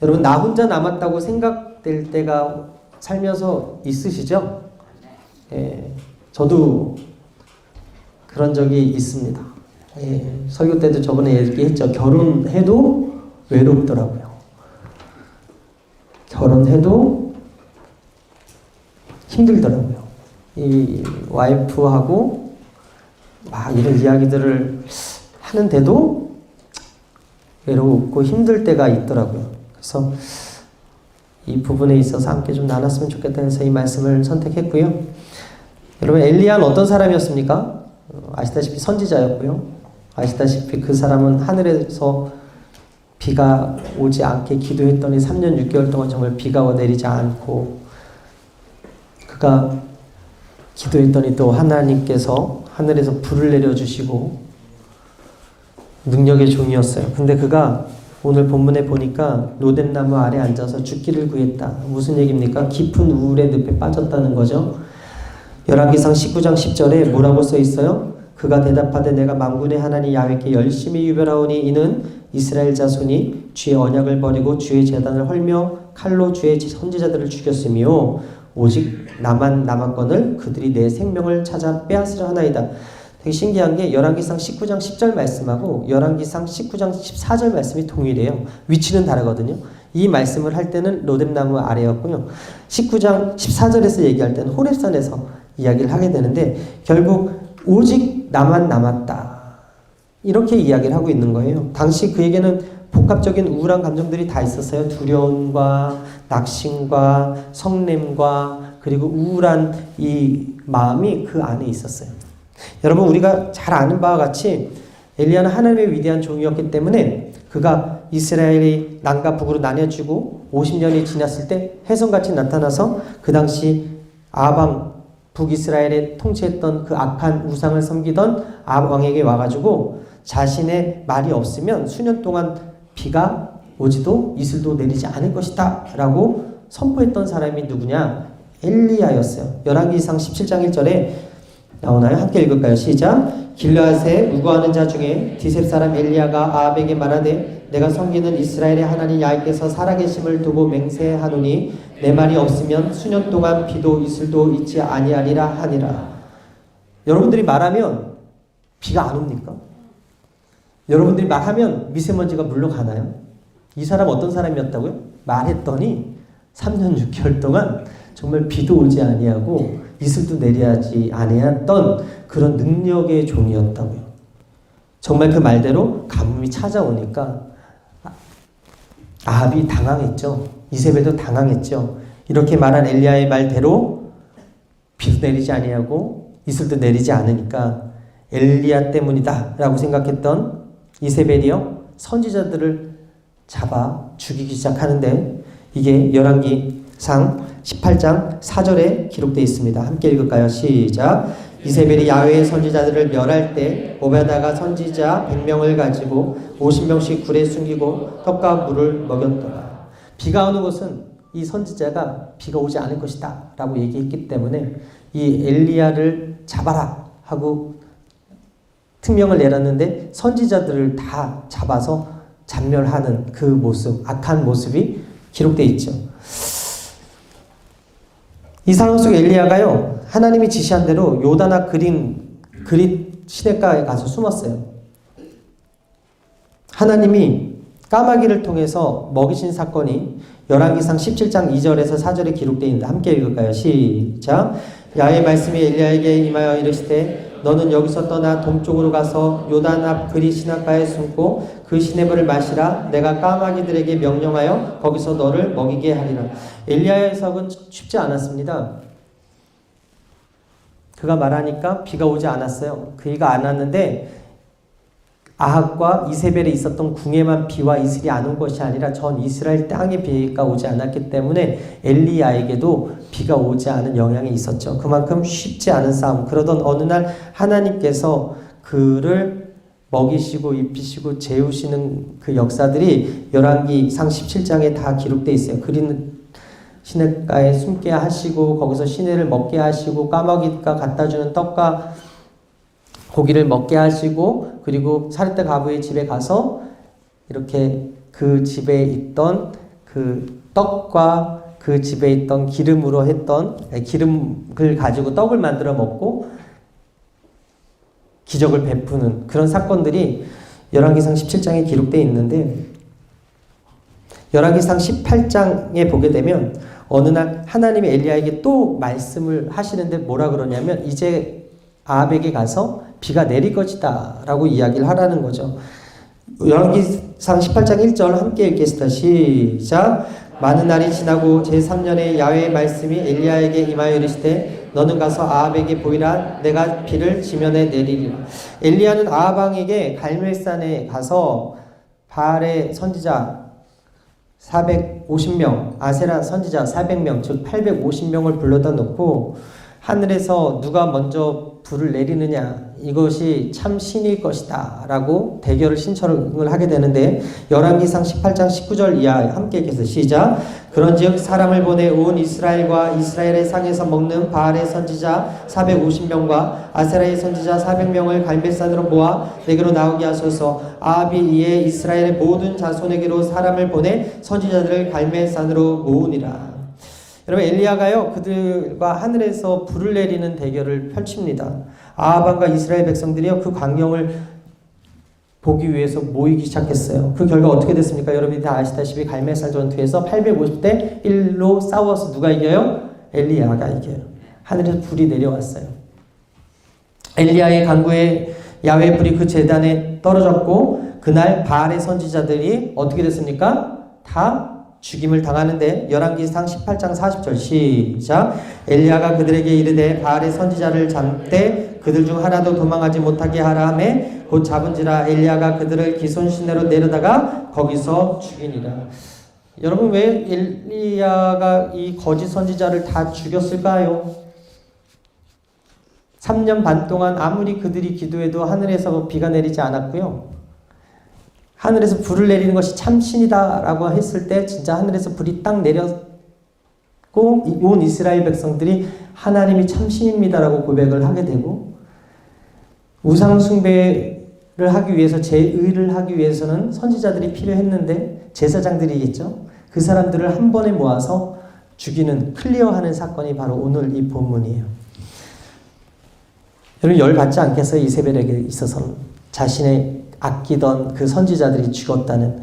여러분, 나 혼자 남았다고 생각될 때가 살면서 있으시죠? 예, 저도 그런 적이 있습니다. 예, 설교 때도 저번에 얘기했죠. 결혼해도 외롭더라고요. 결혼해도 힘들더라고요. 이 와이프하고 막 이런 이야기들을 하는데도 외롭고 힘들 때가 있더라고요. 그래서 이 부분에 있어서 함께 좀 나눴으면 좋겠다 해서 이 말씀을 선택했고요. 여러분, 엘리야는 어떤 사람이었습니까? 아시다시피 선지자였고요. 아시다시피 그 사람은 하늘에서 비가 오지 않게 기도했더니 3년 6개월 동안 정말 비가 내리지 않고, 그가 기도했더니 또 하나님께서 하늘에서 불을 내려주시고 능력의 종이었어요. 근데 그가 오늘 본문에 보니까 로뎀나무 아래 앉아서 죽기를 구했다. 무슨 얘기입니까? 깊은 우울의 늪에 빠졌다는 거죠. 열왕기상 19장 10절에 뭐라고 써 있어요? 그가 대답하되 내가 만군의 하나님 야훼께 열심히 유별하오니 이는 이스라엘 자손이 주의 언약을 버리고 주의 제단을 헐며 칼로 주의 선지자들을 죽였으며 오직 나만 남았거늘 그들이 내 생명을 찾아 빼앗으려 하나이다. 되게 신기한 게 열왕기상 19장 10절 말씀하고 열왕기상 19장 14절 말씀이 동일해요. 위치는 다르거든요. 이 말씀을 할 때는 로뎀나무 아래였고요. 19장 14절에서 얘기할 때는 호렙산에서 이야기를 하게 되는데, 결국 오직 나만 남았다, 이렇게 이야기를 하고 있는 거예요. 당시 그에게는 복합적인 우울한 감정들이 다 있었어요. 두려움과 낙심과 성냄과 그리고 우울한 이 마음이 그 안에 있었어요. 여러분, 우리가 잘 아는 바와 같이 엘리야는 하나님의 위대한 종이었기 때문에 그가 이스라엘이 남과 북으로 나뉘어지고 50년이 지났을 때 혜성같이 나타나서 그 당시 아방 북이스라엘에 통치했던 그 악한 우상을 섬기던 아합 왕에게 와가지고 자신의 말이 없으면 수년 동안 비가 오지도 이슬도 내리지 않을 것이다 라고 선포했던 사람이 누구냐? 엘리야였어요. 열왕기상 17장 1절에 나오나요? 함께 읽을까요? 시작. 길르앗에 우거하는 자 중에 디셉 사람 엘리야가 아합에게 말하되 내가 섬기는 이스라엘의 하나님 야훼께서 살아계심을 두고 맹세하노니 내 말이 없으면 수년 동안 비도 이슬도 있지 아니하리라 하니라. 여러분들이 말하면 비가 안 옵니까? 여러분들이 말하면 미세먼지가 물러가나요? 이 사람 어떤 사람이었다고요? 말했더니 3년 6개월 동안 정말 비도 오지 아니하고 이슬도 내리지 아니했던 그런 능력의 종이었다고요. 정말 그 말대로 가뭄이 찾아오니까 아합이 당황했죠. 이세벨도 당황했죠. 이렇게 말한 엘리야의 말대로 비도 내리지 아니하고 이슬도 내리지 않으니까 엘리야 때문이다 라고 생각했던 이세벨이요, 선지자들을 잡아 죽이기 시작하는데, 이게 열왕기상 18장 4절에 기록되어 있습니다. 함께 읽을까요? 시작. 이세벨이 야훼의 선지자들을 멸할 때 오베다가 선지자 100명을 가지고 50명씩 굴에 숨기고 떡과 물을 먹였더라. 비가 오는 곳은 이 선지자가 비가 오지 않을 것이다 라고 얘기했기 때문에 이 엘리야를 잡아라 하고 특명을 내렸는데 선지자들을 다 잡아서 잔멸하는 그 모습, 악한 모습이 기록되어 있죠. 이 상황 속에 엘리야가요, 하나님이 지시한 대로 요단 앞 그릿 시냇가에 가서 숨었어요. 하나님이 까마귀를 통해서 먹이신 사건이 열왕기상 17장 2절에서 4절에 기록되어 있는데 함께 읽을까요? 시작. 야훼의 말씀이 엘리야에게 임하여 이르시되 너는 여기서 떠나 동쪽으로 가서 요단 앞 그릿 시냇가에 숨고 그 시냇물을 마시라. 내가 까마귀들에게 명령하여 거기서 너를 먹이게 하리라. 엘리야의 해석은 쉽지 않았습니다. 그가 말하니까 비가 오지 않았어요. 그이가 안 왔는데 아합과 이세벨에 있었던 궁에만 비와 이슬이 안 온 것이 아니라 전 이스라엘 땅에 비가 오지 않았기 때문에 엘리야에게도 비가 오지 않은 영향이 있었죠. 그만큼 쉽지 않은 싸움. 그러던 어느 날 하나님께서 그를 먹이시고 입히시고 재우시는 그 역사들이 열왕기상 17장에 다 기록되어 있어요. 그린 시냇가에 숨게 하시고 거기서 시내를 먹게 하시고 까마귀가 갖다 주는 떡과 고기를 먹게 하시고 그리고 사르타 가부의 집에 가서 이렇게 그 집에 있던 그 떡과 그 집에 있던 기름으로 했던 기름을 가지고 떡을 만들어 먹고 기적을 베푸는 그런 사건들이 열왕기상 17장에 기록되어 있는데 열왕기상 18장에 보게 되면 어느 날 하나님이 엘리야에게 또 말씀을 하시는데 뭐라 그러냐면 이제 아합에게 가서 비가 내릴 것이다 라고 이야기를 하라는 거죠. 열왕기상 18장 1절 함께 읽겠습니다. 시작. 많은 날이 지나고 제3년에 야훼의 말씀이 엘리야에게 임하여 이르시되 너는 가서 아합에게 보이라. 내가 비를 지면에 내리리라. 엘리야는 아합 왕에게 갈멜산에 가서 바알의 선지자 450명, 아세라 선지자 400명, 즉 850명을 불러다 놓고 하늘에서 누가 먼저 불을 내리느냐, 이것이 참 신일 것이다 라고 대결을 신청을 하게 되는데 열왕기상 18장 19절 이하 함께 읽겠습니다. 시작. 그런즉 사람을 보내 온 이스라엘과 이스라엘의 상에서 먹는 바알의 선지자 450명과 아세라의 선지자 400명을 갈멜산으로 모아 내게로 나오게 하소서. 아합이 이에 이스라엘의 모든 자손에게로 사람을 보내 선지자들을 갈멜산으로 모으니라. 여러분 엘리야가요 그들과 하늘에서 불을 내리는 대결을 펼칩니다. 아합 왕과 이스라엘 백성들이요 그 광경을 보기 위해서 모이기 시작했어요. 그 결과 어떻게 됐습니까? 여러분이 다 아시다시피 갈멜산 전투에서 850대 1로 싸워서 누가 이겨요? 엘리야가 이겨요. 하늘에서 불이 내려왔어요. 엘리야의 간구에 야훼 불이 그 제단에 떨어졌고 그날 바알의 선지자들이 어떻게 됐습니까? 다 죽임을 당하는데 열왕기상 18장 40절 시작. 엘리야가 그들에게 이르되 바알의 선지자를 잡되 그들 중 하나도 도망하지 못하게 하라 하매 곧 잡은지라. 엘리야가 그들을 기손 시내로 내려다가 거기서 죽이니라. 여러분 왜 엘리야가 이 거짓 선지자를 다 죽였을까요? 3년 반 동안 아무리 그들이 기도해도 하늘에서 비가 내리지 않았고요. 하늘에서 불을 내리는 것이 참신이다 라고 했을 때 진짜 하늘에서 불이 딱 내렸고 온 이스라엘 백성들이 하나님이 참신입니다 라고 고백을 하게 되고 우상 숭배를 하기 위해서 제의를 하기 위해서는 선지자들이 필요했는데 제사장들이겠죠. 그 사람들을 한 번에 모아서 죽이는 클리어하는 사건이 바로 오늘 이 본문이에요. 여러분 열받지 않겠어요? 이세벨에게 있어서는 자신의 아끼던 그 선지자들이 죽었다는.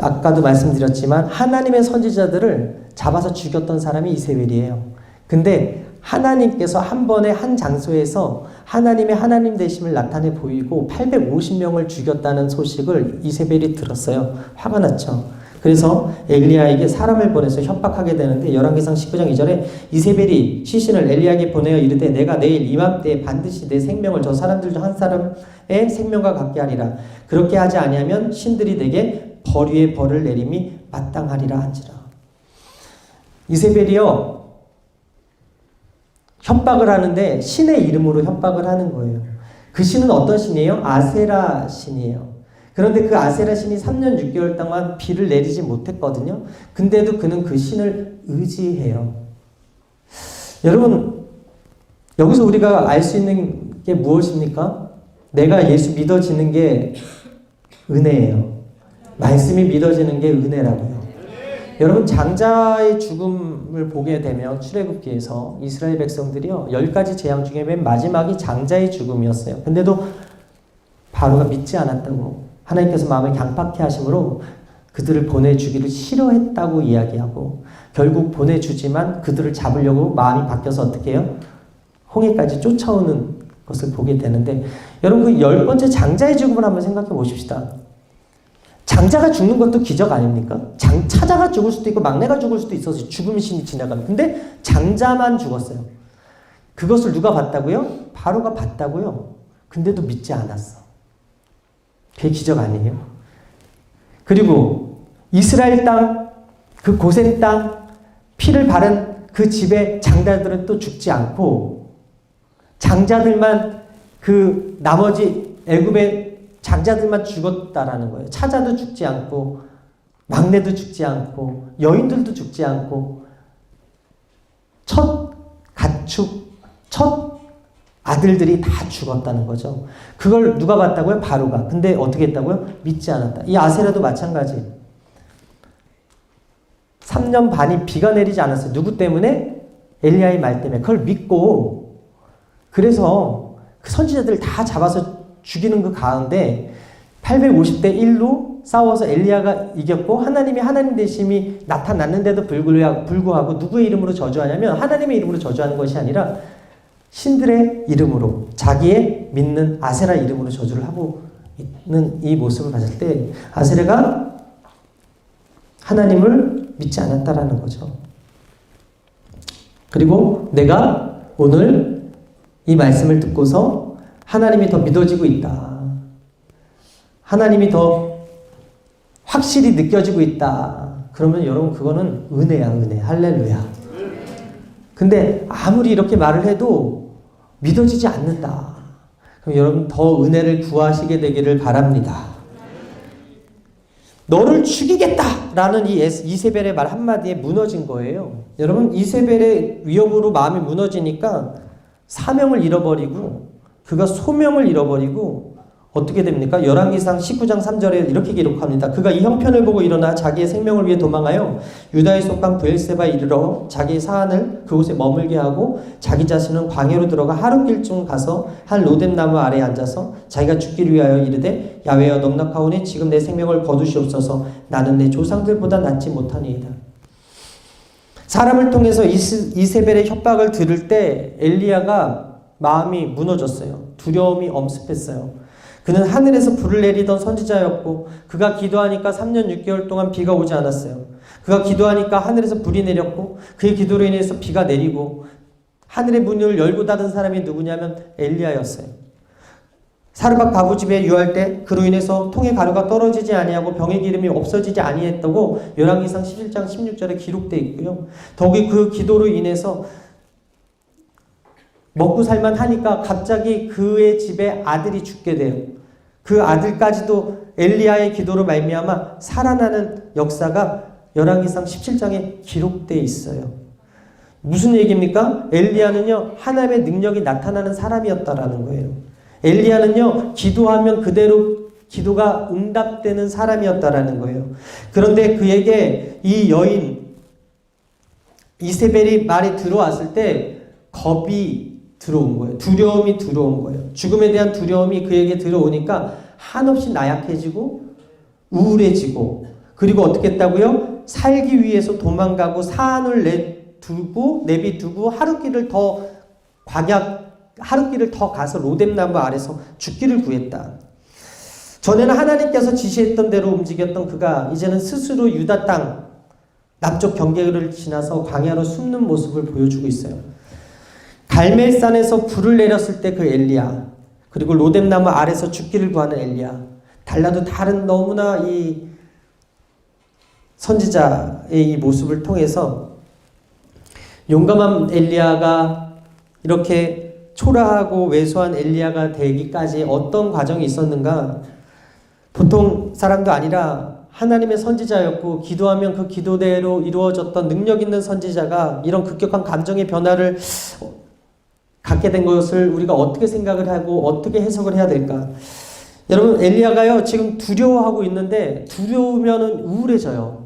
아까도 말씀드렸지만 하나님의 선지자들을 잡아서 죽였던 사람이 이세벨이에요. 근데 하나님께서 한 번에 한 장소에서 하나님의 하나님 되심을 나타내 보이고 850명을 죽였다는 소식을 이세벨이 들었어요. 화가 났죠. 그래서 엘리야에게 사람을 보내서 협박하게 되는데 열왕기상 19장 2절에 이세벨이 시신을 엘리야에게 보내어 이르되 내가 내일 이맘때에 반드시 내 생명을 저 사람들 중 한 사람의 생명과 같게 하리라. 그렇게 하지 아니하면 신들이 내게 벌 위에 벌을 내림이 마땅하리라 한지라. 이세벨이요 협박을 하는데 신의 이름으로 협박을 하는 거예요. 그 신은 어떤 신이에요? 아세라 신이에요. 그런데 그 아세라 신이 3년 6개월 동안 비를 내리지 못했거든요. 근데도 그는 그 신을 의지해요. 여러분 여기서 우리가 알 수 있는 게 무엇입니까? 내가 예수 믿어지는 게 은혜예요. 말씀이 믿어지는 게 은혜라고요. 여러분 장자의 죽음을 보게 되면 출애굽기에서 이스라엘 백성들이요 10가지 재앙 중에 맨 마지막이 장자의 죽음이었어요. 근데도 바로가 믿지 않았다고 하나님께서 마음을 강팍해 하심으로 그들을 보내주기를 싫어했다고 이야기하고 결국 보내주지만 그들을 잡으려고 마음이 바뀌어서 어떻게 해요? 홍해까지 쫓아오는 것을 보게 되는데 여러분 그 10번째 장자의 죽음을 한번 생각해 보십시다. 장자가 죽는 것도 기적 아닙니까? 차자가 죽을 수도 있고 막내가 죽을 수도 있어서 죽음의 신이 지나가는. 근데 장자만 죽었어요. 그것을 누가 봤다고요? 바로가 봤다고요. 근데도 믿지 않았어. 그게 기적 아니에요? 그리고 이스라엘 땅, 그 고센 땅, 피를 바른 그 집의 장자들은 또 죽지 않고 장자들만 그 나머지 애굽의 장자들만 죽었다라는 거예요. 차자도 죽지 않고 막내도 죽지 않고 여인들도 죽지 않고 첫 가축, 첫 아들들이 다 죽었다는 거죠. 그걸 누가 봤다고요? 바로가. 근데 어떻게 했다고요? 믿지 않았다. 이 아세라도 마찬가지. 3년 반이 비가 내리지 않았어요. 누구 때문에? 엘리야의 말 때문에. 그걸 믿고 그래서 그 선지자들을 다 잡아서 죽이는 그 가운데 850대 1로 싸워서 엘리야가 이겼고 하나님이 하나님 되심이 나타났는데도 불구하고 누구의 이름으로 저주하냐면 하나님의 이름으로 저주하는 것이 아니라 신들의 이름으로 자기의 믿는 아세라 이름으로 저주를 하고 있는 이 모습을 봤을 때 아세라가 하나님을 믿지 않았다라는 거죠. 그리고 내가 오늘 이 말씀을 듣고서 하나님이 더 믿어지고 있다. 하나님이 더 확실히 느껴지고 있다. 그러면 여러분 그거는 은혜야, 은혜. 할렐루야. 근데 아무리 이렇게 말을 해도 믿어지지 않는다. 그럼 여러분 더 은혜를 구하시게 되기를 바랍니다. 너를 죽이겠다라는 이 이세벨의 말 한마디에 무너진 거예요. 여러분 이세벨의 위협으로 마음이 무너지니까 사명을 잃어버리고 그가 소명을 잃어버리고 어떻게 됩니까? 열왕기상 19장 3절에 이렇게 기록합니다. 그가 이 형편을 보고 일어나 자기의 생명을 위해 도망하여 유다에 속한 브엘세바에 이르러 자기의 사안을 그곳에 머물게 하고 자기 자신은 광야로 들어가 하룻길쯤 가서 한 로뎀나무 아래에 앉아서 자기가 죽기를 위하여 이르되 야훼여 넉넉하오니 지금 내 생명을 거두시옵소서. 나는 내 조상들보다 낫지 못하니이다. 사람을 통해서 이세벨의 협박을 들을 때 엘리야가 마음이 무너졌어요. 두려움이 엄습했어요. 그는 하늘에서 불을 내리던 선지자였고 그가 기도하니까 3년 6개월 동안 비가 오지 않았어요. 그가 기도하니까 하늘에서 불이 내렸고 그의 기도로 인해서 비가 내리고 하늘의 문을 열고 닫은 사람이 누구냐면 엘리야였어요. 사르밧 과부 집에 유할 때 그로 인해서 통의 가루가 떨어지지 아니하고 병의 기름이 없어지지 아니했다고 열왕기상 11장 16절에 기록되어 있고요. 더욱이 그 기도로 인해서 먹고 살만 하니까 갑자기 그의 집에 아들이 죽게 돼요. 그 아들까지도 엘리야의 기도로 말미암아 살아나는 역사가 열왕기상 17장에 기록되어 있어요. 무슨 얘기입니까? 엘리야는요 하나님의 능력이 나타나는 사람이었다라는 거예요. 엘리야는요 기도하면 그대로 기도가 응답되는 사람이었다라는 거예요. 그런데 그에게 이 여인 이세벨이 말이 들어왔을 때 겁이 들어온 거예요. 두려움이 들어온 거예요. 죽음에 대한 두려움이 그에게 들어오니까 한없이 나약해지고 우울해지고 그리고 어떻게 했다고요? 살기 위해서 도망가고 사안을 내비두고 하룻길을 더 가서 로뎀나무 아래서 죽기를 구했다. 전에는 하나님께서 지시했던 대로 움직였던 그가 이제는 스스로 유다 땅 남쪽 경계를 지나서 광야로 숨는 모습을 보여주고 있어요. 갈멜산에서 불을 내렸을 때 그 엘리야, 그리고 로뎀나무 아래서 죽기를 구하는 엘리야, 달라도 다른 너무나 이 선지자의 이 모습을 통해서 용감한 엘리야가 이렇게 초라하고 왜소한 엘리야가 되기까지 어떤 과정이 있었는가? 보통 사람도 아니라 하나님의 선지자였고 기도하면 그 기도대로 이루어졌던 능력 있는 선지자가 이런 급격한 감정의 변화를 갖게 된 것을 우리가 어떻게 생각을 하고 어떻게 해석을 해야 될까? 여러분 엘리야가요 지금 두려워하고 있는데 두려우면은 우울해져요.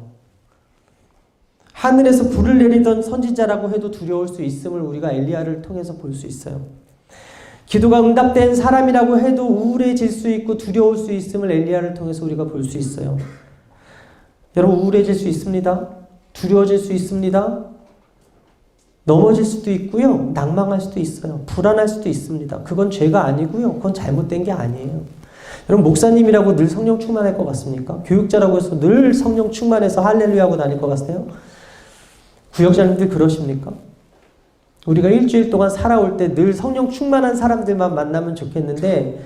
하늘에서 불을 내리던 선지자라고 해도 두려울 수 있음을 우리가 엘리야를 통해서 볼 수 있어요. 기도가 응답된 사람이라고 해도 우울해질 수 있고 두려울 수 있음을 엘리야를 통해서 우리가 볼 수 있어요. 여러분 우울해질 수 있습니다. 두려워질 수 있습니다. 넘어질 수도 있고요. 낭망할 수도 있어요. 불안할 수도 있습니다. 그건 죄가 아니고요. 그건 잘못된 게 아니에요. 여러분 목사님이라고 늘 성령 충만할 것 같습니까? 교육자라고 해서 늘 성령 충만해서 할렐루야 하고 다닐 것 같아요? 구역자님들 그러십니까? 우리가 일주일 동안 살아올 때 늘 성령 충만한 사람들만 만나면 좋겠는데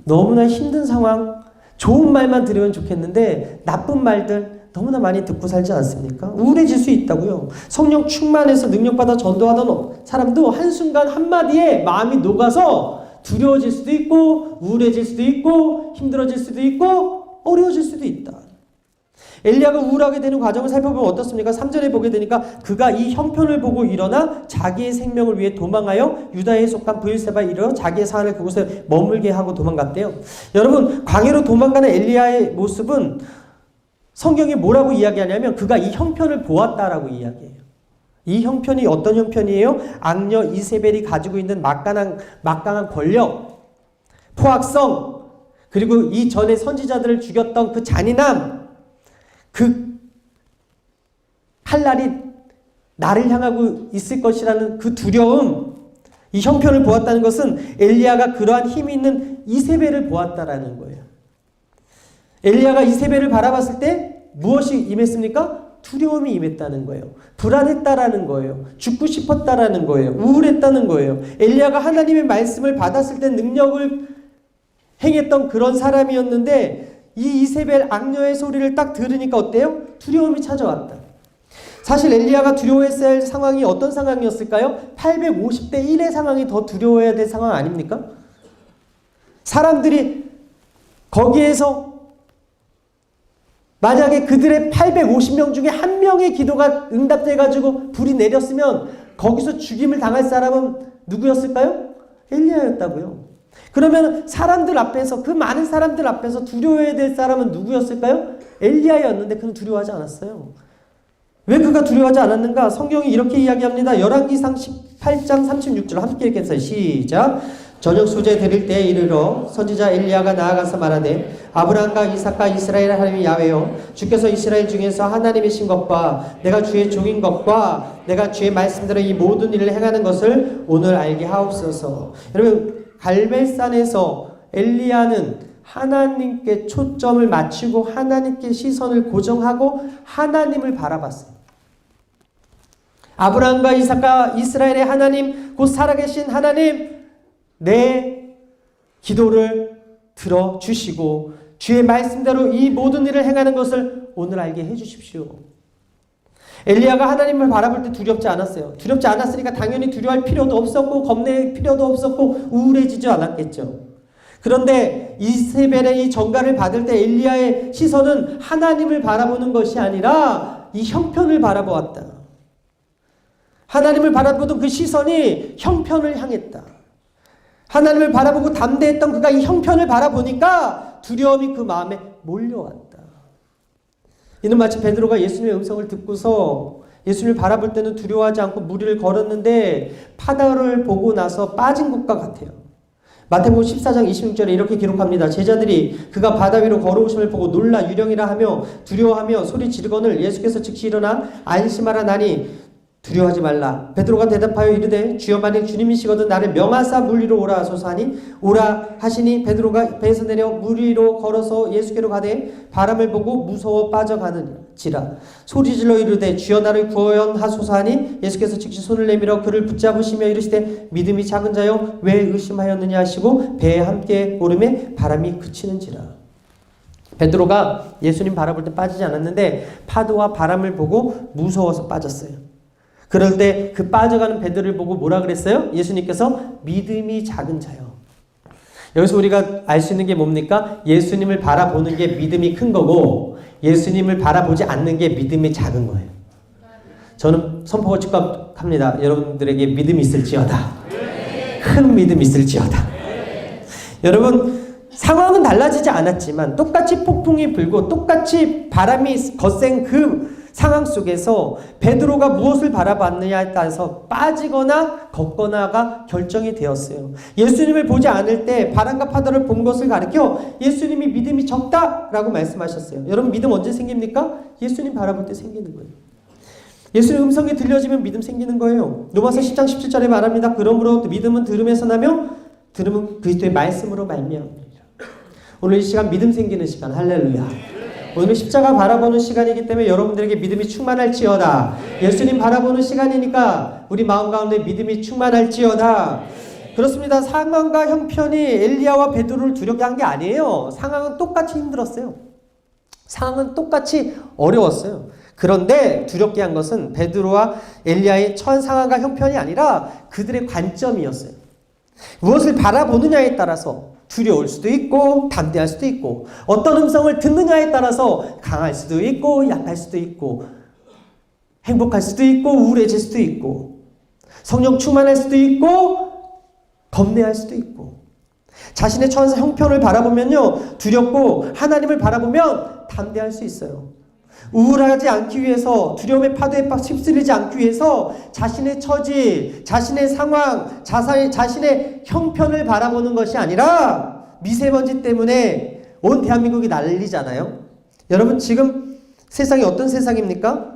너무나 힘든 상황, 좋은 말만 들으면 좋겠는데 나쁜 말들 너무나 많이 듣고 살지 않습니까? 우울해질 수 있다고요. 성령 충만해서 능력받아 전도하던 사람도 한순간 한마디에 마음이 녹아서 두려워질 수도 있고 우울해질 수도 있고 힘들어질 수도 있고 어려워질 수도 있다. 엘리야가 우울하게 되는 과정을 살펴보면 어떻습니까? 3절에 보게 되니까 그가 이 형편을 보고 일어나 자기의 생명을 위해 도망하여 유다에 속한 브엘세바에 이르러 자기의 사안을 그곳에 머물게 하고 도망갔대요. 여러분 광야로 도망가는 엘리야의 모습은 성경이 뭐라고 이야기하냐면 그가 이 형편을 보았다라고 이야기해요. 이 형편이 어떤 형편이에요? 악녀 이세벨이 가지고 있는 막강한 권력, 포악성, 그리고 이전에 선지자들을 죽였던 그 잔인함, 그 칼날이 나를 향하고 있을 것이라는 그 두려움, 이 형편을 보았다는 것은 엘리야가 그러한 힘이 있는 이세벨을 보았다라는 거예요. 엘리야가 이세벨을 바라봤을 때 무엇이 임했습니까? 두려움이 임했다는 거예요. 불안했다라는 거예요. 죽고 싶었다라는 거예요. 우울했다는 거예요. 엘리야가 하나님의 말씀을 받았을 때 능력을 행했던 그런 사람이었는데 이 이세벨 악녀의 소리를 딱 들으니까 어때요? 두려움이 찾아왔다. 사실 엘리야가 두려워했어야 할 상황이 어떤 상황이었을까요? 850대 1의 상황이 더 두려워해야 될 상황 아닙니까? 사람들이 거기에서 만약에 그들의 850명 중에 한 명의 기도가 응답돼가지고 불이 내렸으면 거기서 죽임을 당할 사람은 누구였을까요? 엘리야였다고요. 그러면 사람들 앞에서, 그 많은 사람들 앞에서 두려워해야 될 사람은 누구였을까요? 엘리야였는데 그는 두려워하지 않았어요. 왜 그가 두려워하지 않았는가? 성경이 이렇게 이야기합니다. 열왕기상 18장 36절 함께 읽겠어요. 시작. 저녁 소재 드릴 때에 이르러 선지자 엘리야가 나아가서 말하되 아브라함과 이삭과 이스라엘 하나님 야훼여 주께서 이스라엘 중에서 하나님이신 것과 내가 주의 종인 것과 내가 주의 말씀대로 이 모든 일을 행하는 것을 오늘 알게 하옵소서. 여러분 갈멜산에서 엘리야는 하나님께 초점을 맞추고 하나님께 시선을 고정하고 하나님을 바라봤어요. 아브라함과 이삭과 이스라엘의 하나님, 곧 살아계신 하나님, 내 기도를 들어주시고 주의 말씀대로 이 모든 일을 행하는 것을 오늘 알게 해주십시오. 엘리야가 하나님을 바라볼 때 두렵지 않았어요. 두렵지 않았으니까 당연히 두려워할 필요도 없었고 겁낼 필요도 없었고 우울해지지 않았겠죠. 그런데 이세벨의 이 전가를 받을 때 엘리야의 시선은 하나님을 바라보는 것이 아니라 이 형편을 바라보았다. 하나님을 바라보던 그 시선이 형편을 향했다. 하나님을 바라보고 담대했던 그가 이 형편을 바라보니까 두려움이 그 마음에 몰려왔다. 이는 마치 베드로가 예수님의 음성을 듣고서 예수님을 바라볼 때는 두려워하지 않고 무리를 걸었는데 바다를 보고 나서 빠진 것과 같아요. 마태복음 14장 26절에 이렇게 기록합니다. 제자들이 그가 바다 위로 걸어오심을 보고 놀라 유령이라 하며 두려워하며 소리 지르거늘 예수께서 즉시 일어나 안심하라 나니 두려워하지 말라. 베드로가 대답하여 이르되 주여 만일 주님이시거든 나를 명하사 물 위로 오라 하소서 하니 오라 하시니 베드로가 배에서 내려 물 위로 걸어서 예수께로 가되 바람을 보고 무서워 빠져가는지라. 소리질러 이르되 주여 나를 구원하소서 하니 예수께서 즉시 손을 내밀어 그를 붙잡으시며 이르시되 믿음이 작은 자여 왜 의심하였느냐 하시고 배에 함께 오르매 바람이 그치는지라. 베드로가 예수님 바라볼 때 빠지지 않았는데 파도와 바람을 보고 무서워서 빠졌어요. 그럴 때 그 빠져가는 베드로를 보고 뭐라 그랬어요? 예수님께서 믿음이 작은 자요. 여기서 우리가 알 수 있는 게 뭡니까? 예수님을 바라보는 게 믿음이 큰 거고 예수님을 바라보지 않는 게 믿음이 작은 거예요. 저는 선포가 축복합니다. 여러분들에게 믿음이 있을지어다. 큰 믿음이 있을지어다. 여러분 상황은 달라지지 않았지만 똑같이 폭풍이 불고 똑같이 바람이 거센 그 상황 속에서 베드로가 무엇을 바라봤느냐에 따라서 빠지거나 걷거나가 결정이 되었어요. 예수님을 보지 않을 때 바람과 파도를 본 것을 가리켜 예수님이 믿음이 적다라고 말씀하셨어요. 여러분 믿음 언제 생깁니까? 예수님 바라볼 때 생기는 거예요. 예수님 음성이 들려지면 믿음 생기는 거예요. 로마서 10장 17절에 말합니다. 그러므로 믿음은 들음에서 나며 들음은 그리스도의 말씀으로 말미암습니다. 오늘 이 시간 믿음 생기는 시간. 할렐루야. 오늘 십자가 바라보는 시간이기 때문에 여러분들에게 믿음이 충만할지어다. 예수님 바라보는 시간이니까 우리 마음 가운데 믿음이 충만할지어다. 그렇습니다. 상황과 형편이 엘리야와 베드로를 두렵게 한 게 아니에요. 상황은 똑같이 힘들었어요. 상황은 똑같이 어려웠어요. 그런데 두렵게 한 것은 베드로와 엘리야의 처한 상황과 형편이 아니라 그들의 관점이었어요. 무엇을 바라보느냐에 따라서 두려울 수도 있고 담대할 수도 있고 어떤 음성을 듣느냐에 따라서 강할 수도 있고 약할 수도 있고 행복할 수도 있고 우울해질 수도 있고 성령 충만할 수도 있고 겁내할 수도 있고 자신의 처한 형편을 바라보면요 두렵고 하나님을 바라보면 담대할 수 있어요. 우울하지 않기 위해서, 두려움의 파도에 휩쓸리지 않기 위해서 자신의 처지, 자신의 상황, 자신의 형편을 바라보는 것이 아니라 미세먼지 때문에 온 대한민국이 난리잖아요. 여러분, 지금 세상이 어떤 세상입니까?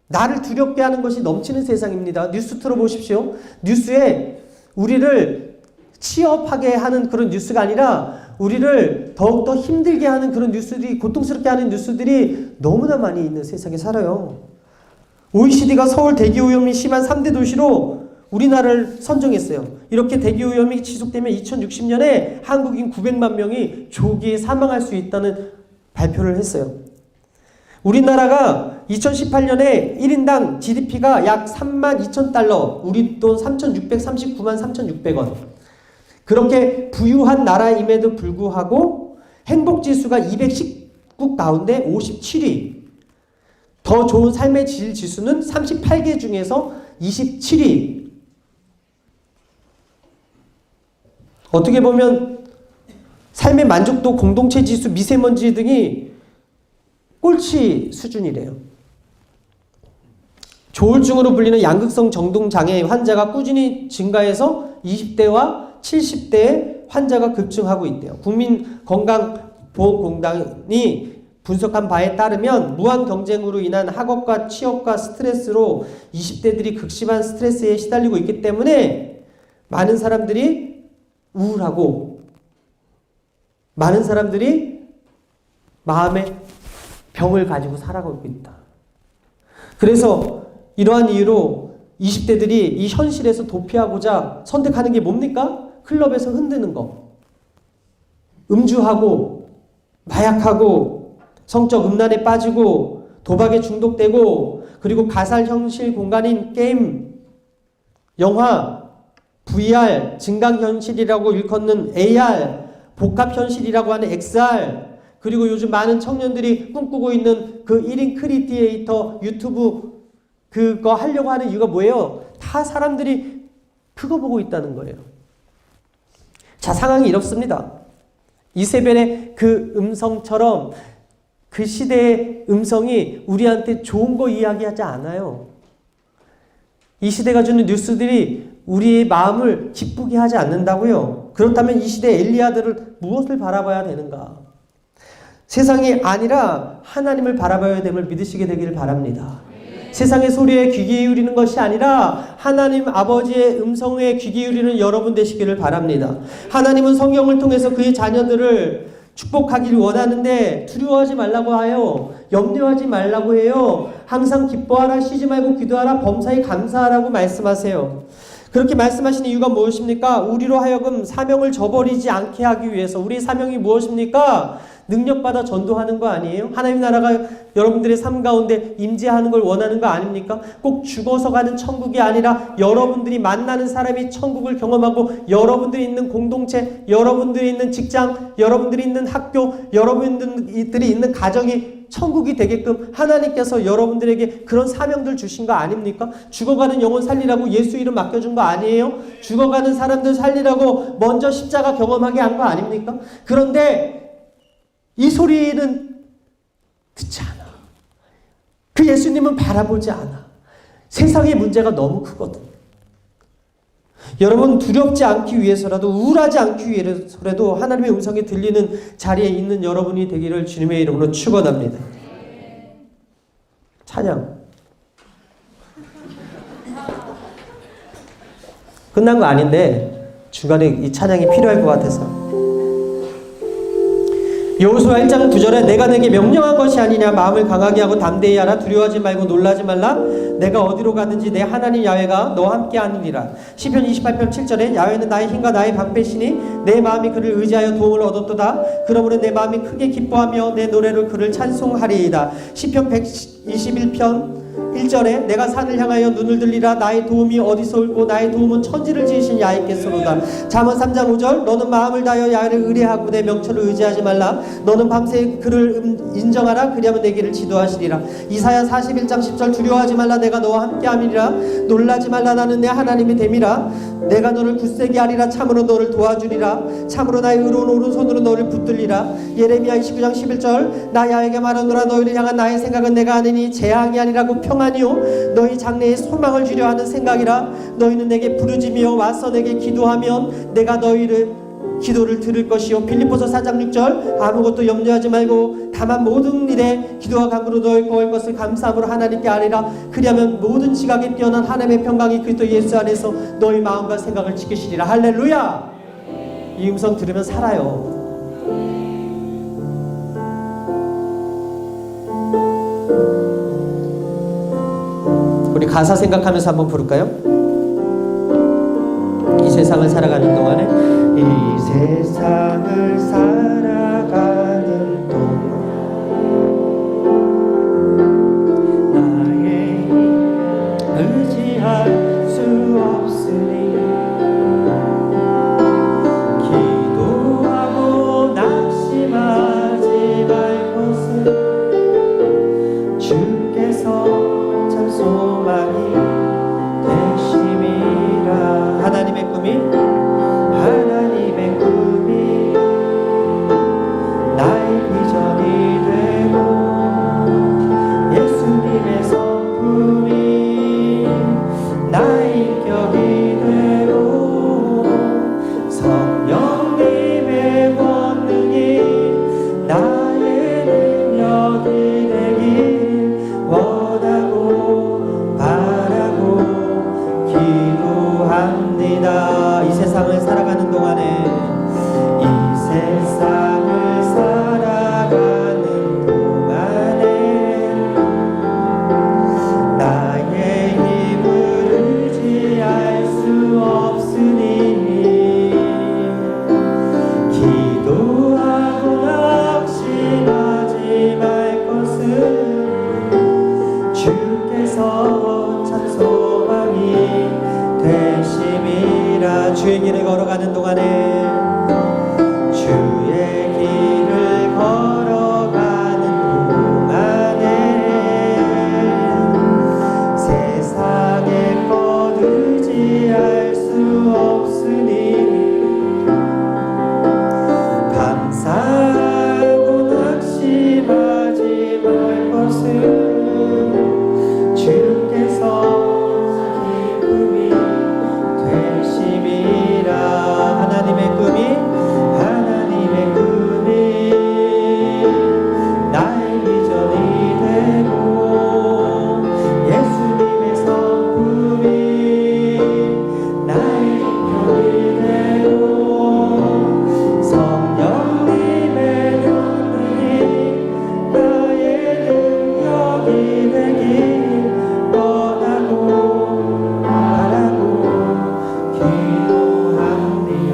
나를 두렵게 하는 것이 넘치는 세상입니다. 뉴스 틀어보십시오. 뉴스에 우리를 취업하게 하는 그런 뉴스가 아니라 우리를 더욱더 힘들게 하는 그런 뉴스들이, 고통스럽게 하는 뉴스들이 너무나 많이 있는 세상에 살아요. OECD가 서울 대기오염이 심한 3대 도시로 우리나라를 선정했어요. 이렇게 대기오염이 지속되면 2060년에 한국인 900만 명이 조기에 사망할 수 있다는 발표를 했어요. 우리나라가 2018년에 1인당 GDP가 약 32,000달러, 우리 돈 3,639만 3,600원. 그렇게 부유한 나라임에도 불구하고 행복지수가 210국 가운데 57위. 더 좋은 삶의 질 지수는 38개 중에서 27위. 어떻게 보면 삶의 만족도, 공동체 지수, 미세먼지 등이 꼴찌 수준이래요. 조울증으로 불리는 양극성 정동장애 환자가 꾸준히 증가해서 20대와 70대의 환자가 급증하고 있대요. 국민건강보험공단이 분석한 바에 따르면 무한 경쟁으로 인한 학업과 취업과 스트레스로 20대들이 극심한 스트레스에 시달리고 있기 때문에 많은 사람들이 우울하고 많은 사람들이 마음에 병을 가지고 살아가고 있다. 그래서 이러한 이유로 20대들이 이 현실에서 도피하고자 선택하는 게 뭡니까? 클럽에서 흔드는 거. 음주하고 마약하고 성적 음란에 빠지고 도박에 중독되고 그리고 가상 현실 공간인 게임, 영화, VR, 증강현실이라고 일컫는 AR, 복합현실이라고 하는 XR, 그리고 요즘 많은 청년들이 꿈꾸고 있는 그 1인 크리에이터 유튜브 그거 하려고 하는 이유가 뭐예요? 다 사람들이 그거 보고 있다는 거예요. 자, 상황이 이렇습니다. 이세벨의 그 음성처럼 그 시대의 음성이 우리한테 좋은 거 이야기하지 않아요. 이 시대가 주는 뉴스들이 우리의 마음을 기쁘게 하지 않는다고요. 그렇다면 이 시대의 엘리야들을 무엇을 바라봐야 되는가? 세상이 아니라 하나님을 바라봐야 됨을 믿으시게 되기를 바랍니다. 세상의 소리에 귀 기울이는 것이 아니라 하나님 아버지의 음성에 귀 기울이는 여러분 되시기를 바랍니다. 하나님은 성경을 통해서 그의 자녀들을 축복하기를 원하는데 두려워하지 말라고 하여 염려하지 말라고 해요. 항상 기뻐하라, 쉬지 말고 기도하라, 범사에 감사하라고 말씀하세요. 그렇게 말씀하신 이유가 무엇입니까? 우리로 하여금 사명을 저버리지 않게 하기 위해서. 우리의 사명이 무엇입니까? 능력받아 전도하는 거 아니에요? 하나님 나라가 여러분들의 삶 가운데 임재하는 걸 원하는 거 아닙니까? 꼭 죽어서 가는 천국이 아니라 여러분들이 만나는 사람이 천국을 경험하고 여러분들이 있는 공동체, 여러분들이 있는 직장, 여러분들이 있는 학교, 여러분들이 있는 가정이 천국이 되게끔 하나님께서 여러분들에게 그런 사명들 주신 거 아닙니까? 죽어가는 영혼 살리라고 예수 이름 맡겨준 거 아니에요? 죽어가는 사람들 살리라고 먼저 십자가 경험하게 한 거 아닙니까? 그런데 이 소리는 듣지 않아. 그 예수님은 바라보지 않아. 세상의 문제가 너무 크거든. 여러분, 두렵지 않기 위해서라도, 우울하지 않기 위해서라도 하나님의 음성이 들리는 자리에 있는 여러분이 되기를 주님의 이름으로 축원합니다. 찬양. 끝난 거 아닌데 중간에 이 찬양이 필요할 것 같아서. 여호수아 1장 9절에 내가 내게 명령한 것이 아니냐, 마음을 강하게 하고 담대히 하라, 두려워하지 말고 놀라지 말라, 내가 어디로 가든지 내 하나님 야훼가 너와 함께 하느니라. 시편 28편 7절에 야훼는 나의 힘과 나의 방패시니 내 마음이 그를 의지하여 도움을 얻었도다. 그러므로 내 마음이 크게 기뻐하며 내 노래로 그를 찬송하리이다. 시편 121편 1절에 내가 산을 향하여 눈을 들리라. 나의 도움이 어디서 올고 나의 도움은 천지를 지으신 야훼께서로다. 잠언 3장 5절 너는 마음을 다하여 야훼를 의뢰하고 내 명철을 의지하지 말라. 너는 밤새 그를 인정하라. 그리하면 내 길을 지도하시리라. 이사야 41장 10절 두려워하지 말라. 내가 너와 함께함이니라. 놀라지 말라. 나는 내 하나님이 됨이라. 내가 너를 굳세게 하리라. 참으로 너를 도와주리라. 참으로 나의 의로운 오른손으로 너를 붙들리라. 예레미야 29장 11절 나 야훼에게 말하노라. 너희를 향한 나의 생각은 내가 아니니 재앙이 아니라고 평안이요 너희 장래에 소망을 주려 하는 생각이라. 너희는 내게 부르짖으며 와서 내게 기도하면 내가 너희를 기도를 들을 것이요. 빌립보서 4장 6절 아무것도 염려하지 말고 다만 모든 일에 기도와 간구로 너희 구할 것을 감사함으로 하나님께 아뢰라. 그리하면 모든 지각에 뛰어난 하나님의 평강이 그리스도 예수 안에서 너희 마음과 생각을 지키시리라. 할렐루야. 이 음성 들으면 살아요. 우리 가사 생각하면서 한번 부를까요? 이 세상을 살아가는 동안에 이 세상을 살아가는 동안 나의 의지할 수 없으니 기도하고 낙심하지 말 것은 주께서 참 소망이 되심이라. 하나님의 꿈이 나의 비전이 되고 예수님의 성품이 나의 인격이 되고 성령님의 권능이 나의 능력이 되길 원하고 바라고 기도합니다. 이 세상을 살아가는 동안에 이 세상을 살아가는 동안에 나의 힘을 의지할 수 없으니 기도하고 낙심하지 말 것은 주께서 참 소망이 되심이라. 주의 길을 걸어가는 동안에 주의 길을 걸어가는 동안에 세상의 것 의지할 수 없으니 감사하고 낙심하지 말 것은 주께서 기쁨이 되심이라. 하나님의 꿈이 나의 비전이 되고 예수님의 성품이 나의 인격이 되고 성령님의 권능이 나의 능력이 되길 원하고 바라고 기도합니다.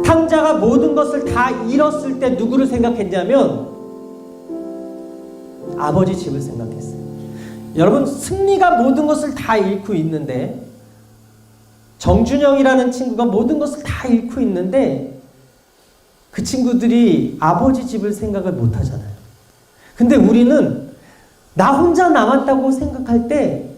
탕자가 모든 것을 다 잃었을 때 누구를 생각했냐면 아버지 집을 생각했어요. 여러분, 승리가 모든 것을 다 잃고 있는데, 정준영이라는 친구가 모든 것을 다 잃고 있는데 그 친구들이 아버지 집을 생각을 못 하잖아요. 근데 우리는 나 혼자 남았다고 생각할 때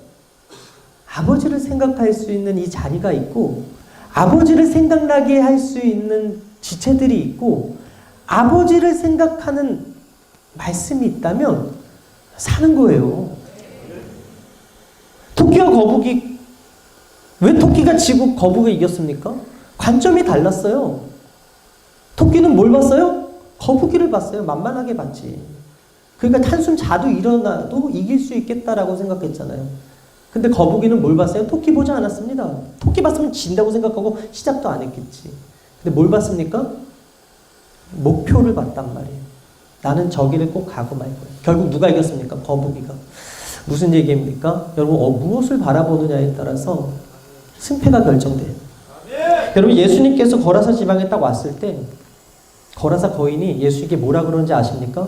아버지를 생각할 수 있는 이 자리가 있고, 아버지를 생각나게 할 수 있는 지체들이 있고, 아버지를 생각하는 말씀이 있다면 사는 거예요. 토끼와 거북이, 왜 토끼가 지고 거북이가 이겼습니까? 관점이 달랐어요. 토끼는 뭘 봤어요? 거북이를 봤어요. 만만하게 봤지. 그러니까 한숨 자도 일어나도 이길 수 있겠다라고 생각했잖아요. 근데 거북이는 뭘 봤어요? 토끼 보지 않았습니다. 토끼 봤으면 진다고 생각하고 시작도 안 했겠지. 근데 뭘 봤습니까? 목표를 봤단 말이에요. 나는 저기를 꼭 가고 말 거예요. 결국 누가 이겼습니까? 거북이가. 무슨 얘기입니까? 여러분, 무엇을 바라보느냐에 따라서 승패가 결정돼요. 여러분, 예수님께서 거라사 지방에 딱 왔을 때 거라사 거인이 예수님께 뭐라 그러는지 아십니까?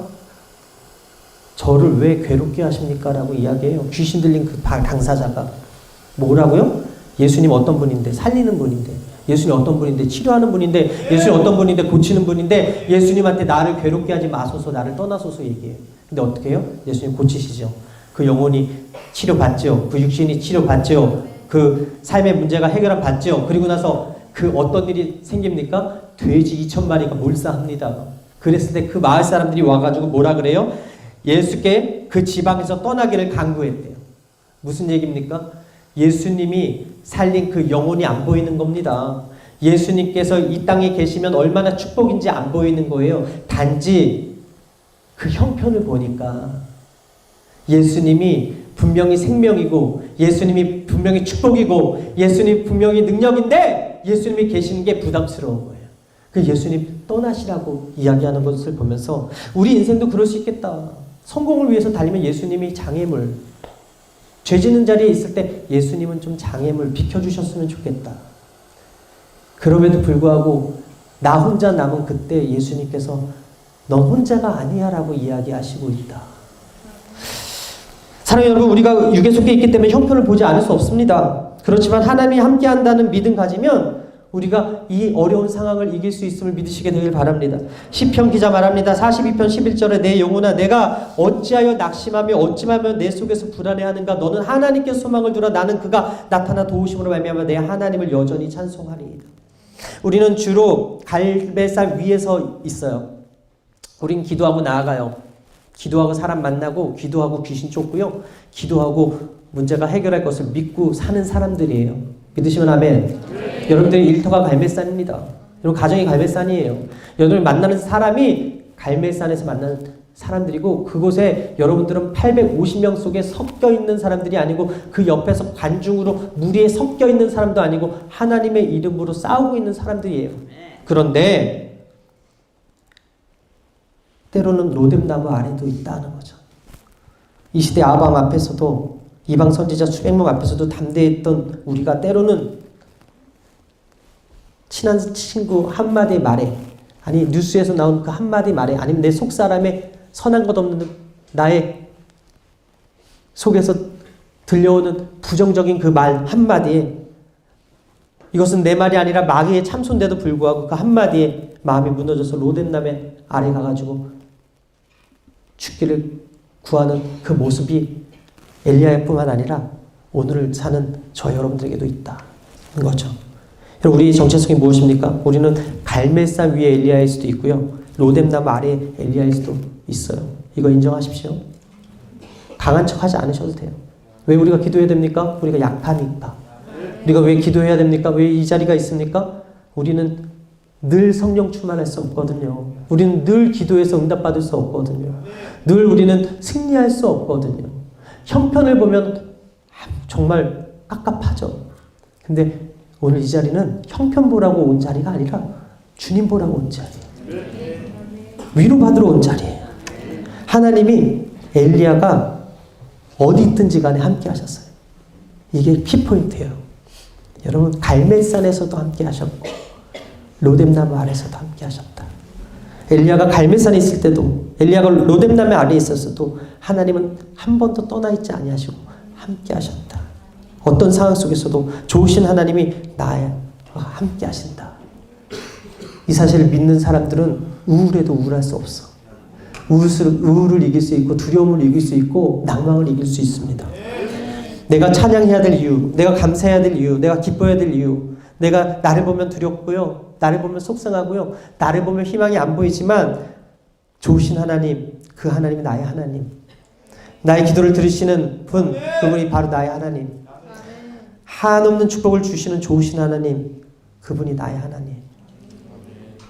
저를 왜 괴롭게 하십니까? 라고 이야기해요. 귀신 들린 그 당사자가. 뭐라고요? 예수님 어떤 분인데? 살리는 분인데. 예수님 어떤 분인데? 치료하는 분인데. 예수님 어떤 분인데? 고치는 분인데. 예수님한테 나를 괴롭게 하지 마소서, 나를 떠나소서 얘기해요. 근데 어떻게 해요? 예수님 고치시죠. 그 영혼이 치료받죠. 그 육신이 치료받죠. 그 삶의 문제가 해결받죠. 그리고 나서 그 어떤 일이 생깁니까? 돼지 2,000마리가 몰사합니다. 그랬을 때 그 마을 사람들이 와가지고 뭐라 그래요? 예수께 그 지방에서 떠나기를 간구했대요. 무슨 얘기입니까? 예수님이 살린 그 영혼이 안 보이는 겁니다. 예수님께서 이 땅에 계시면 얼마나 축복인지 안 보이는 거예요. 단지 그 형편을 보니까 예수님이 분명히 생명이고 예수님이 분명히 축복이고 예수님이 분명히 능력인데 예수님이 계시는 게 부담스러운 거예요. 그 예수님 떠나시라고 이야기하는 것을 보면서 우리 인생도 그럴 수 있겠다. 성공을 위해서 달리면 예수님이 장애물, 죄 짓는 자리에 있을 때 예수님은 좀 장애물 비켜주셨으면 좋겠다. 그럼에도 불구하고 나 혼자 남은 그때 예수님께서 넌 혼자가 아니야 라고 이야기하시고 있다. 사랑하는 여러분, 우리가 육에 속해 있기 때문에 형편을 보지 않을 수 없습니다. 그렇지만 하나님이 함께 한다는 믿음 가지면 우리가 이 어려운 상황을 이길 수 있음을 믿으시게 되길 바랍니다. 시편 기자 말합니다. 42편 11절에 내 영혼아 내가 어찌하여 낙심하며 어찌하며 내 속에서 불안해하는가. 너는 하나님께 소망을 두라. 나는 그가 나타나 도우심으로 말미암아 내 하나님을 여전히 찬송하리이다. 우리는 주로 갈배살 위에서 있어요. 우린 기도하고 나아가요. 기도하고 사람 만나고 기도하고 귀신 쫓고요. 기도하고 문제가 해결할 것을 믿고 사는 사람들이에요. 믿으시면 아멘. 네. 여러분들의 일터가 갈매산입니다. 여러분 가정이 갈매산이에요. 여러분을 만나는 사람이 갈매산에서 만나는 사람들이고 그곳에 여러분들은 850명 속에 섞여 있는 사람들이 아니고 그 옆에서 관중으로 무리에 섞여 있는 사람도 아니고 하나님의 이름으로 싸우고 있는 사람들이에요. 그런데 때로는 로뎀나무 아래도 있다는 거죠. 이 시대 아방 앞에서도 이방 선지자 수백 명 앞에서도 담대했던 우리가 때로는 친한 친구 한마디 말에 아니 뉴스에서 나온 그 한마디 말에 아니면 내 속사람의 선한 것 없는 나의 속에서 들려오는 부정적인 그 말 한마디에 이것은 내 말이 아니라 마귀의 참소인데도 불구하고 그 한마디에 마음이 무너져서 로뎀나무 아래 가가지고 죽기를 구하는 그 모습이 엘리야뿐만 아니라 오늘을 사는 저 여러분들에게도 있다는 거죠. 우리의 정체성이 무엇입니까? 우리는 갈멜산 위에 엘리야일 수도 있고요. 로뎀나무 아래에 엘리야일 수도 있어요. 이거 인정하십시오. 강한 척하지 않으셔도 돼요. 왜 우리가 기도해야 됩니까? 우리가 약하니까. 우리가 왜 기도해야 됩니까? 왜 이 자리가 있습니까? 우리는 늘 성령 충만할 수 없거든요. 우리는 늘 기도해서 응답받을 수 없거든요. 늘 우리는 승리할 수 없거든요. 형편을 보면 정말 깝깝하죠. 근데 오늘 이 자리는 형편 보라고 온 자리가 아니라 주님 보라고 온 자리예요. 위로받으러 온 자리예요. 하나님이 엘리야가 어디 있든지 간에 함께 하셨어요. 이게 키포인트예요. 여러분 갈멜산에서도 함께 하셨고 로뎀나무 아래서도 함께 하셨다. 엘리야가 갈멜산에 있을 때도 엘리야가 로뎀나무 아래에 있었어도 하나님은 한 번도 떠나 있지 아니하시고 함께 하셨다. 어떤 상황 속에서도 좋으신 하나님이 나와 함께 하신다. 이 사실을 믿는 사람들은 우울해도 우울할 수 없어. 우울을 이길 수 있고 두려움을 이길 수 있고 낭망을 이길 수 있습니다. 내가 찬양해야 될 이유, 내가 감사해야 될 이유, 내가 기뻐해야 될 이유, 내가 나를 보면 두렵고요, 나를 보면 속상하고요, 나를 보면 희망이 안 보이지만 좋으신 하나님, 그 하나님이 나의 하나님, 나의 기도를 들으시는 분, 그분이 바로 나의 하나님, 한없는 축복을 주시는 좋으신 하나님, 그분이 나의 하나님.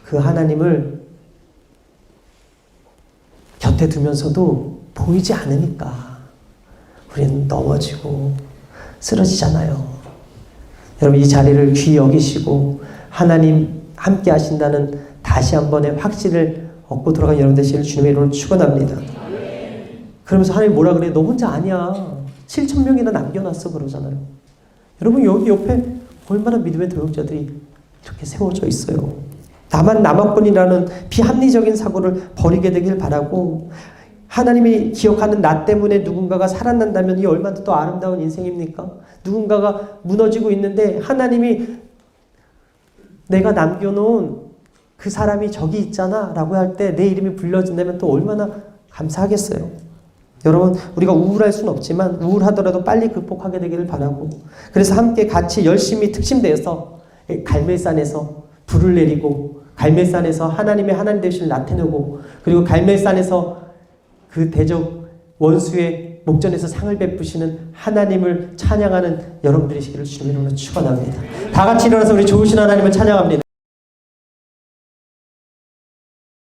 그 하나님을 곁에 두면서도 보이지 않으니까 우리는 넘어지고 쓰러지잖아요. 여러분 이 자리를 귀히 여기시고 하나님 함께 하신다는 다시 한 번의 확신을 얻고 돌아간 여러분 되시기를 주님의 이름으로 축원합니다. 그러면서 하나님 뭐라 그래? 너 혼자 아니야. 7,000명이나 남겨놨어 그러잖아요. 여러분 여기 옆에 얼마나 믿음의 도역자들이 이렇게 세워져 있어요. 나만 남았군이라는 비합리적인 사고를 버리게 되길 바라고 하나님이 기억하는 나 때문에 누군가가 살아난다면 이 얼마나 또 아름다운 인생입니까? 누군가가 무너지고 있는데 하나님이 내가 남겨놓은 그 사람이 저기 있잖아 라고 할 때 내 이름이 불려진다면 또 얼마나 감사하겠어요. 여러분, 우리가 우울할 수는 없지만 우울하더라도 빨리 극복하게 되기를 바라고, 그래서 함께 같이 열심히 특심대에서 갈멜산에서 불을 내리고, 갈멜산에서 하나님의 하나님 되심을 나타내고, 그리고 갈멜산에서 그 대적 원수의 목전에서 상을 베푸시는 하나님을 찬양하는 여러분들이시기를 주님의 이름으로 축원합니다. 다 같이 일어나서 우리 좋으신 하나님을 찬양합니다.